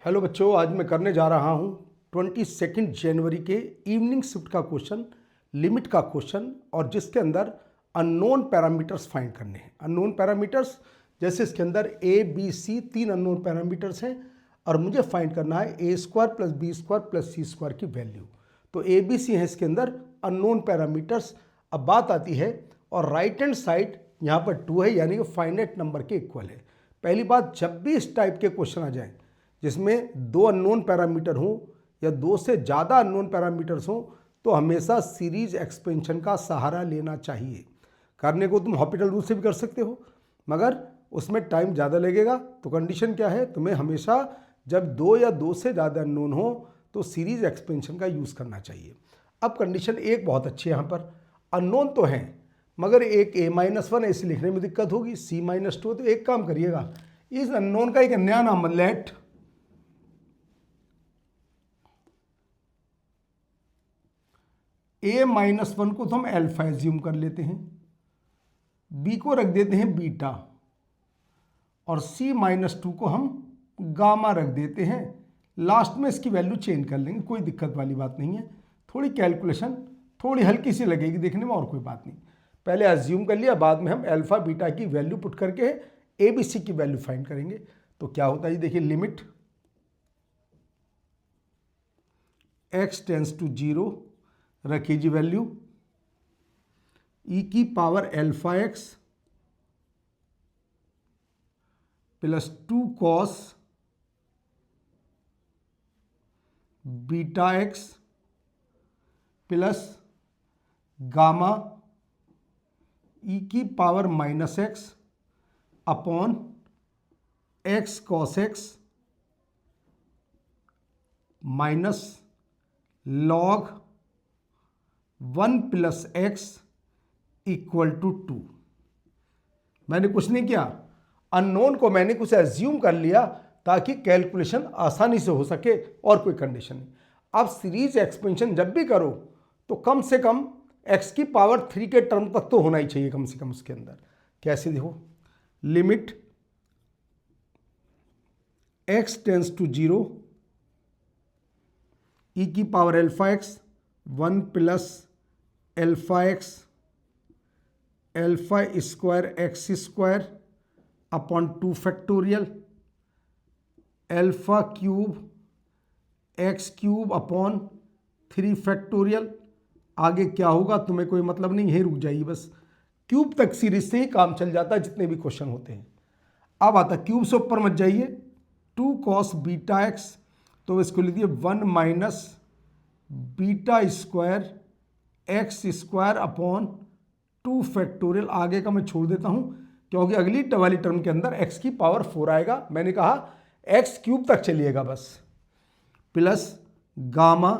Hello बच्चों, आज मैं करने जा रहा हूँ 22 जनवरी के इवनिंग शिफ्ट का क्वेश्चन, लिमिट का क्वेश्चन, और जिसके अंदर अननोन पैरामीटर्स फाइंड करने हैं। अननोन पैरामीटर्स जैसे इसके अंदर A B C 3 unknown parameters हैं और मुझे फाइंड करना है A square plus B square plus C square की वैल्यू। तो ए बी सी है इसके अंदर अननोन पैरामीटर्स। अब बात आती है, और राइट हैंड साइड यहाँ पर 2 है, यानी कि फाइनाइट नंबर के इक्वल है। पहली बात, जब भी इस टाइप के क्वेश्चन आ जाए जिसमें 2 अननोन पैरामीटर हों या 2 से ज़्यादा अननोन पैरामीटर्स हों, तो हमेशा सीरीज एक्सपेंशन का सहारा लेना चाहिए। करने को तुम हॉपिटल रूल से भी कर सकते हो, मगर उसमें टाइम ज़्यादा लगेगा। तो कंडीशन क्या है, तुम्हें हमेशा जब 2 या 2 से ज़्यादा अननोन हो तो सीरीज एक्सपेंशन का यूज़ करना चाहिए। अब कंडीशन एक बहुत अच्छी है, यहाँ पर अननोन तो हैं मगर एक a-1 है, इसे लिखने में दिक्कत होगी। c-2, तो एक काम करिएगा, इस अननोन का एक नया नाम लेट a-1 को तो हम अल्फा एज्यूम कर लेते हैं, b को रख देते हैं बीटा, और c-2 को हम गामा रख देते हैं। लास्ट में इसकी वैल्यू चेंज कर लेंगे, कोई दिक्कत वाली बात नहीं है। थोड़ी कैलकुलेशन थोड़ी हल्की सी लगेगी देखने में, और कोई बात नहीं। पहले एज्यूम कर लिया, बाद में हम अल्फा बीटा की वैल्यू पुट करके ए बी सी की वैल्यू फाइंड करेंगे। तो क्या होता है, देखिए, लिमिट x टेंस टू 0 रखिए जी वैल्यू e की power alpha x plus 2 cos beta x plus gamma e की power minus x upon x cos x minus log 1 plus x equal to 2। मैंने कुछ नहीं किया, अननोन को मैंने कुछ एज्यूम कर लिया ताकि कैलकुलेशन आसानी से हो सके, और कोई कंडीशन नहीं। अब सीरीज एक्सपेंशन जब भी करो तो कम से कम x की पावर 3 के टर्म तक तो होना ही चाहिए कम से कम उसके अंदर। कैसे, देखो, limit x tends to 0 e की power alpha x 1 plus alpha x alpha square x square upon 2 factorial alpha cube x cube upon 3 factorial. आगे क्या होगा तुम्हें कोई मतलब नहीं है, रुक जाइए, बस क्यूब तक सीरीज से ही काम चल जाता है जितने भी क्वेश्चन होते हैं। अब आता क्यूब से ऊपर मत जाइए, 2 कॉस बीटा एक्स, तो इसको लिखिए 1 minus beta square x square upon 2 factorial. आगे का मैं छोड़ देता हूं क्योंकि अगली वाली टर्म के अंदर x की पावर 4 आएगा। मैंने कहा x क्यूब तक चलिएगा बस, plus gamma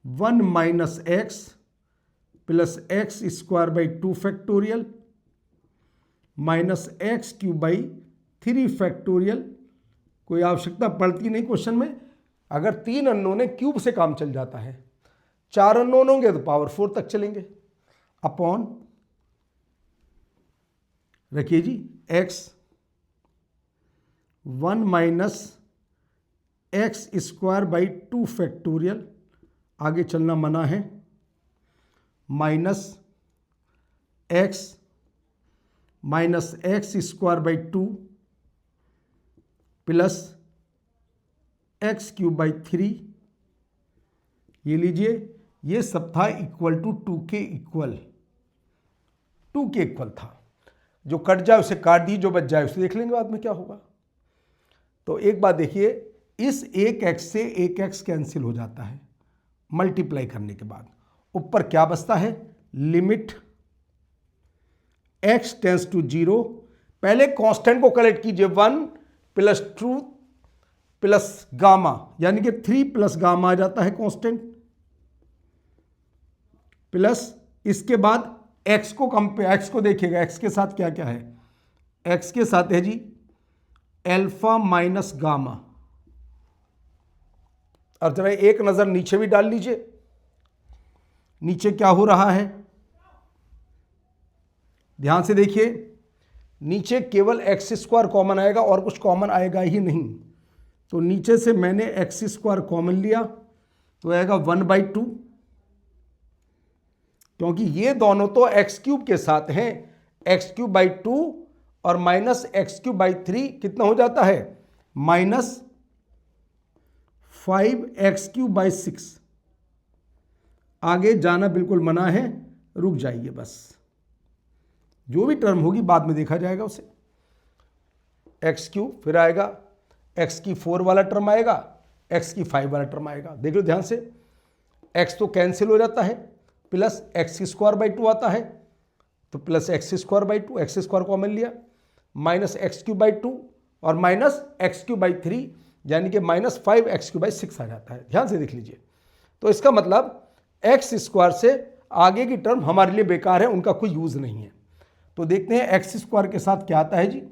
1 minus x plus x square by 2 factorial minus x cube by 3 factorial. कोई आवश्यकता पड़ती नहीं क्वेश्चन में, अगर 3 अननोन है क्यूब से काम चल जाता है, 4 अननोन होंगे तो पावर 4 तक चलेंगे, अपॉन रखिए जी x 1 minus x square by 2 factorial, आगे चलना मना है, minus x square by 2 plus x cube by 3। ये लीजिए, ये सब था इक्वल टू 2 के इक्वल, 2 के इक्वल था। जो कट जाए उसे काट दी, जो बच जाए उसे देख लेंगे बाद में क्या होगा। तो एक बात देखिए, इस एक x से एक x कैंसिल हो जाता है मल्टीप्लाई करने के बाद, ऊपर क्या बचता है, लिमिट x टेंस टू 0। पहले कांस्टेंट को कलेक्ट कीजिए, 1 प्लस 2 प्लस गामा, यानी कि 3 प्लस गामा आ जाता है कांस्टेंट, प्लस इसके बाद x को कंपेयर, x को देखिएगा x के साथ क्या क्या है, x के साथ है जी अल्फा माइनस गामा। और जरा एक नजर नीचे भी डाल लीजिए, नीचे क्या हो रहा है, ध्यान से देखिए, नीचे केवल एक्स स्क्वायर कॉमन आएगा और कुछ कॉमन आएगा ही नहीं। तो नीचे से मैंने एक्स स्क्वायर कॉमन लिया तो आएगा 1/2, क्योंकि ये दोनों तो एक्स क्यूब के साथ हैं, x³/2 और -x³/3 कितना हो जाता है, -5x³/6। आगे जाना बिल्कुल मना है, रुक जाइए बस, जो भी टर्म होगी बाद में देखा जाएगा उसे। x³ फिर आएगा, x⁴ वाला टर्म आएगा, x⁵ वाला टर्म आएगा। देख लो ध्यान से, x तो कैंसिल हो जाता है, प्लस x²/2 आता है, तो प्लस x²/2, x² कॉमन लिया, -x³/2 और -x³/3 यानी कि -5x³/6 आ जाता है। ध्यान से देख लीजिए, तो इसका मतलब x² से आगे की टर्म हमारे लिए बेकार है, उनका कोई यूज नहीं है। तो देखते हैं x² के साथ क्या आता है जी।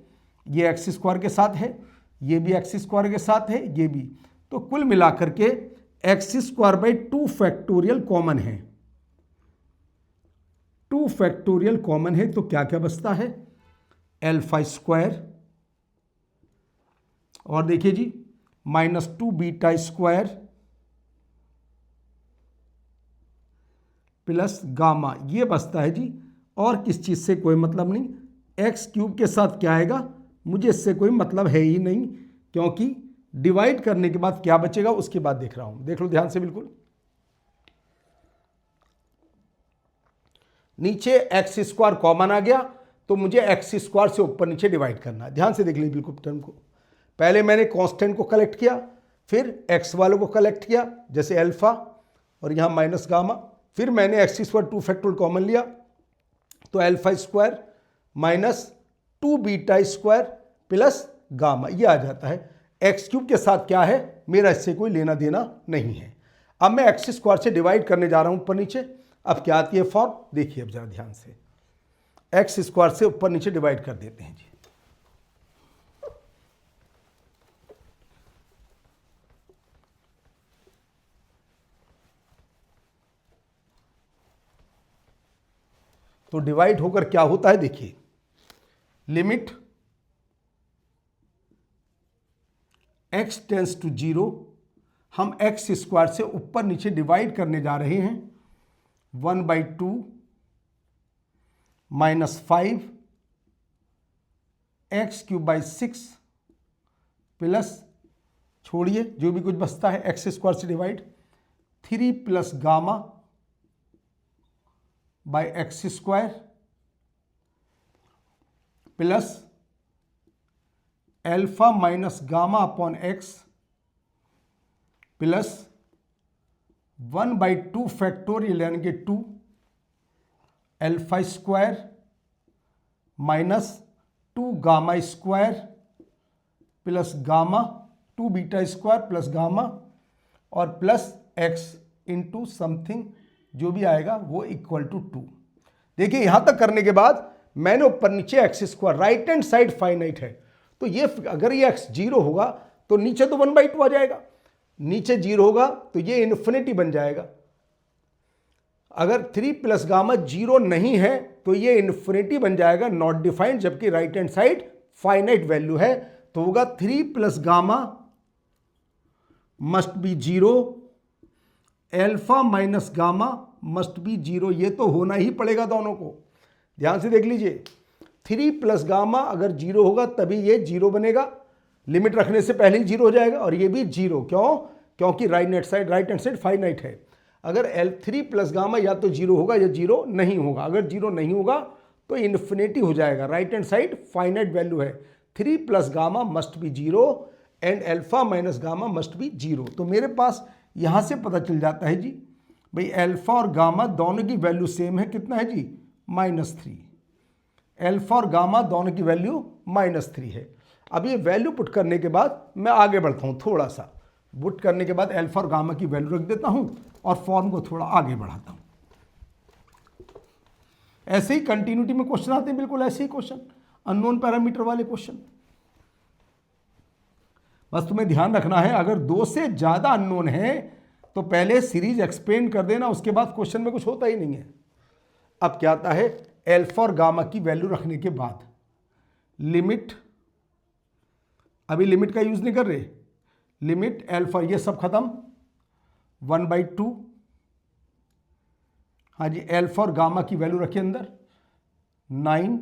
ये x² के साथ है, ये भी x² के साथ है, ये भी, तो कुल मिलाकर के x²/2 फैक्टोरियल कॉमन है, 2 फैक्टोरियल कॉमन है, तो क्या क्या बचता है, α² और देखिए जी -2 β² प्लस गामा, ये बचता है जी। और किस चीज से कोई मतलब नहीं, x³ के साथ क्या आएगा, मुझे इससे कोई मतलब है ही नहीं, क्योंकि डिवाइड करने के बाद क्या बचेगा उसके बाद देख रहा हूं। देख लो ध्यान से बिल्कुल, नीचे x² कॉमन आ गया, तो मुझे x² से ऊपर नीचे डिवाइड करना है। ध्यान से देख लीजिए बिल्कुल टर्म को, पहले मैंने कांस्टेंट को कलेक्ट किया, फिर x वालों को कलेक्ट किया जैसे अल्फा और यहां माइनस गामा, फिर मैंने x² 2 फैक्टोरियल कॉमन लिया, तो α² -2 β² प्लस गामा, ये आ जाता है। x³ के साथ क्या है, मेरा इससे कोई लेना देना नहीं है। अब मैं x² से डिवाइड करने जा रहा हूं ऊपर नीचे। अब क्या आती है फॉर्म, देखिए अब जरा ध्यान से, x² से ऊपर नीचे डिवाइड कर देते हैं जी। तो डिवाइड होकर क्या होता है, देखिए, लिमिट x टेंस टू 0, हम x² से ऊपर नीचे डिवाइड करने जा रहे हैं, 1/2 -5 x³/6 प्लस, छोड़िए जो भी कुछ बचता है x² से divide, 3 plus gamma by x² plus alpha minus gamma upon x plus 1/2 factorial यानी कि 2 α² -2 gamma plus gamma 2 β² plus gamma और प्लस x इंटू समथिंग जो भी आएगा वो इक्वल टू 2। देखिए यहां तक करने के बाद मैंने ऊपर नीचे x², right hand side finite है, तो ये अगर ये x 0 होगा तो नीचे तो 1/2 आ जाएगा, नीचे 0 होगा तो ये इन्फिनिटी बन जाएगा। अगर 3 प्लस गामा 0 नहीं है तो ये इन्फिनिटी बन जाएगा, नॉट डिफाइंड, जबकि right hand side finite value है, तो होगा 3 plus gamma must be 0, alpha minus gamma must be 0, ये तो होना ही पड़ेगा दोनों को। ध्यान से देख लीजिए, 3 प्लस गामा अगर 0 होगा तभी ये 0 बनेगा, लिमिट रखने से पहले ही 0 हो जाएगा, और ये भी 0, क्यों, क्योंकि राइट हैंड साइड फाइनाइट है। अगर L3 प्लस गामा या तो 0 होगा या 0 नहीं होगा, अगर 0 नहीं होगा तो इन्फिनिटी हो जाएगा, right hand side finite value है, 3 plus gamma must be 0 and alpha minus gamma must be 0। तो मेरे पास यहां से पता चल जाता है जी भाई अल्फा और गामा दोनों की वैल्यू सेम है, कितना है जी, -3, अल्फा और गामा दोनों की वैल्यू -3 है। अब ये वैल्यू पुट करने के बाद मैं आगे बढ़ता हूं, थोड़ा सा पुट करने के बाद अल्फा और गामा की वैल्यू रख देता हूं और फॉर्म को थोड़ा आगे बढ़ाता हूं। ऐसे ही कंटिन्यूटी में क्वेश्चन आते हैं, बिल्कुल ऐसे ही क्वेश्चन, अननोन पैरामीटर वाले क्वेश्चन। बस तुम्हें ध्यान रखना है, अगर 2 से ज्यादा अननोन है तो पहले सीरीज एक्सपेंड कर देना, उसके बाद क्वेश्चन में कुछ होता ही नहीं है। अब क्या आता है, अल्फा और गामा की वैल्यू रखने के बाद लिमिट, अभी लिमिट का यूज नहीं कर रहे, लिमिट एल्फा, ये सब खत्म, 1/2, हाँ जी, एल्फा और गामा की वैल्यू रखिए अंदर, 9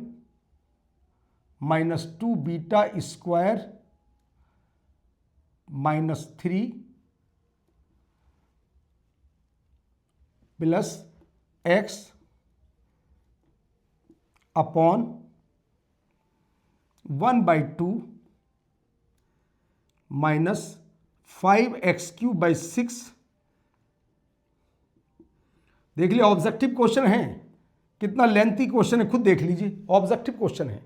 - 2 beta square -3 plus x upon 1/2 minus 5x³ 6। देख लिया, ऑब्जेक्टिव क्वेश्चन है, कितना लेंथी क्वेश्चन है खुद देख लीजिए, ऑब्जेक्टिव क्वेश्चन है।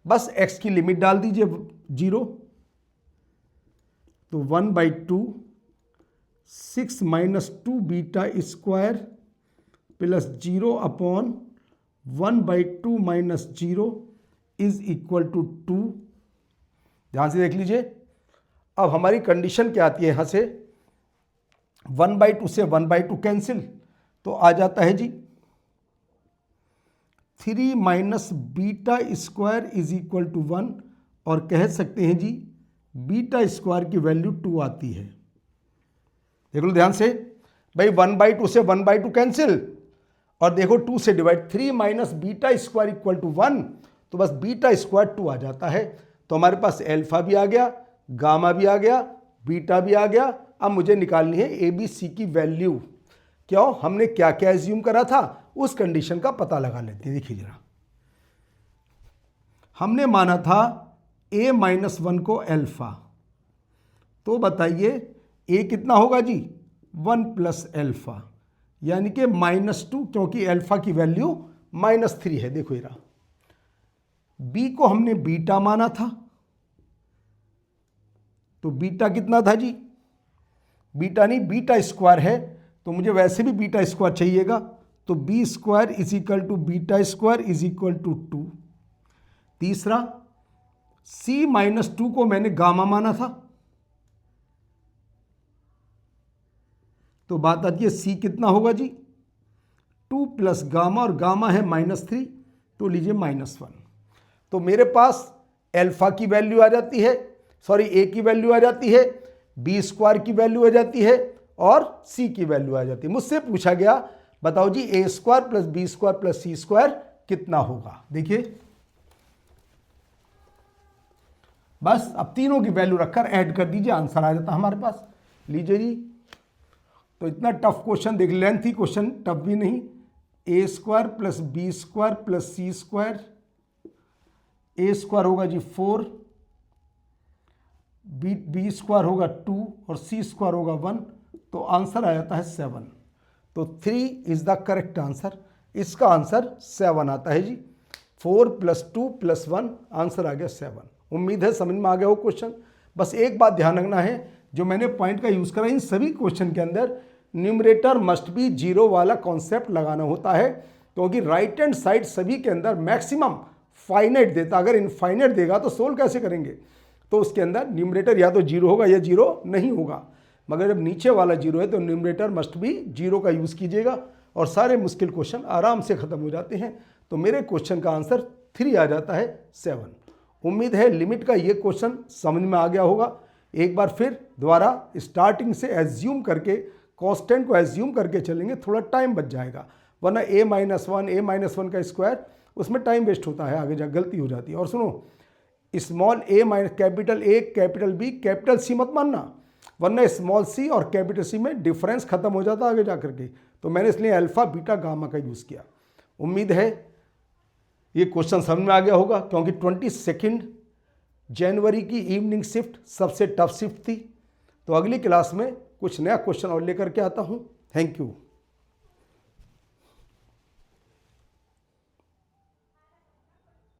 बस x की लिमिट डाल दीजिए 0, तो 1/2 6 - 2 beta square plus 0 upon 1/2 minus 0 is equal to 2। ध्यान से देख लीजिए, अब हमारी कंडीशन क्या आती है यहां से, 1/2 से 1/2 कैंसिल, तो आ जाता है जी 3 minus beta square is equal to 1, और कह सकते हैं जी बीटा स्क्वायर की वैल्यू 2 आती है। देख लो ध्यान से भाई, 1/2 से 1/2 कैंसिल, और देखो 2 से divide, 3 minus beta square equal to 1, तो बस बीटा स्क्वायर 2 आ जाता है। तो हमारे पास एल्फा भी आ गया, गामा भी आ गया, बीटा भी आ गया। अब मुझे निकालनी है ए बी सी की वैल्यू। क्यों, हमने क्या क्या एज्यूम करा था, उस कंडीशन का पता लगा लेते हैं। देखिए जरा, हमने माना था a-1 को एल्फा, तो बताइए a कितना होगा जी, 1 प्लस एल्फा, यानी कि -2, क्योंकि एल्फा की वैल्यू -3 है। देखो ये रहा, b को हमने बीटा माना था, तो बीटा कितना था जी, बीटा नहीं बीटा स्क्वायर है, तो मुझे वैसे भी बीटा स्क्वायर चाहिएगा, तो b square is equal to beta square is equal to 2। तीसरा, c-2 को मैंने गामा माना था, तो बात आती है c कितना होगा जी, 2 प्लस गामा, और गामा है -3, तो लीजिए -1। तो मेरे पास एल्फा की वैल्यू आ जाती है, सॉरी a की वैल्यू आ जाती है, b स्क्वायर की वैल्यू आ जाती है, और c की वैल्यू आ जाती है। मुझसे पूछा गया बताओ जी a square plus b square plus c square कितना होगा। देखिए बस अब तीनों की वैल्यू रखकर ऐड कर दीजिए, आंसर आ जाता हमारे पास। लीजिए जी, तो इतना टफ क्वेश्चन देख, लेंथी क्वेश्चन, टफ भी नहीं। a square plus B square plus C square, a square होगा जी 4, बी स्क्वायर होगा 2, और c स्क्वायर होगा 1, तो आंसर आ जाता है 7। तो 3 इज द करेक्ट आंसर। इसका आंसर 7 आता है जी, 4 + 2 + 1, आंसर आ गया 7। उम्मीद है समझ में आ गया हो क्वेश्चन। बस एक बात ध्यान रखना है, जो मैंने पॉइंट का यूज़ करा, इन सभी क्वेश्चन के अंदर न्यूमरेटर मस्ट बी 0 वाला कॉन्सेप्ट लगाना होता है, क्योंकि राइट हैंड साइड सभी के अंदर मैक्सिमम फाइनाइट देता। अगर इनफाइनाइट देगा तो सोल्व कैसे करेंगे, तो उसके अंदर न्यूमरेटर या तो 0 होगा या 0 नहीं होगा। मगर जब नीचे वाला 0 है तो न्यूमरेटर मस्ट बी 0 का यूज़ कीजिएगा, और सारे मुश्किल क्वेश्चन आराम से ख़त्म हो जाते हैं। तो मेरे क्वेश्चन का आंसर 3 आ जाता है 7। उम्मीद है लिमिट का ये क्वेश्चन समझ में आ गया होगा। एक बार फिर दोबारा स्टार्टिंग से एज्यूम करके, कांस्टेंट को एज्यूम करके चलेंगे, थोड़ा टाइम बच जाएगा, वरना a-1 का स्क्वायर, उसमें टाइम वेस्ट होता है, आगे जा गलती हो जाती है। और सुनो, small a capital A capital B capital C मत मानना, वरना स्मॉल c और कैपिटल C में डिफरेंस खत्म हो जाता आगे जा करके। तो मैंने इसलिए अल्फा बीटा गामा का यूज़ किया। उम्मीद है ये क्वेश्चन समझ में आ गया होगा, क्योंकि 22 जनवरी की इवनिंग शिफ्ट सबसे टफ शिफ्ट थी। तो अगली क्लास में कुछ नया क्वेश्चन और लेकर के आता हूँ। Thank you.